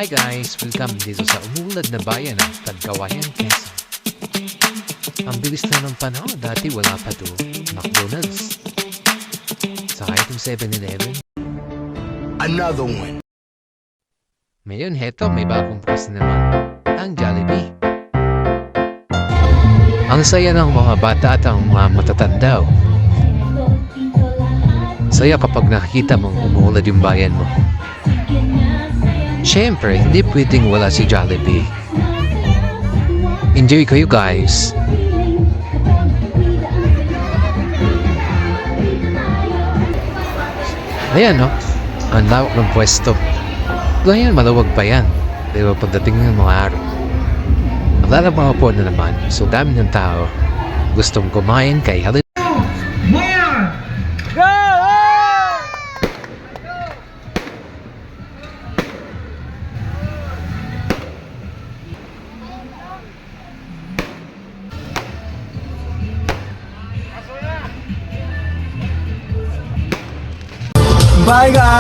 Hi guys! Welcome dito sa umulad na bayan ng Tagkawayan, Quezon. Ang bilis na ng panahon, dati wala pa to McDonald's. Saka itong 7-Eleven. Another one. Ngayon, heto, may bagong bukas na naman, ang Jollibee. Ang saya ng mga bata at ang mga matatanda. Saya kapag nakikita mong umuulad yung bayan mo. Siyempre, hindi pwedeng wala si Jollibee. Enjoy kayo guys! Ayan no, ang lawak ng pwesto. Ngayon maluwag pa yan. Pero pagdating ng mga araw, maglalabang po na naman. So dami ng tao gustong kumain kay Halil. Bye guys!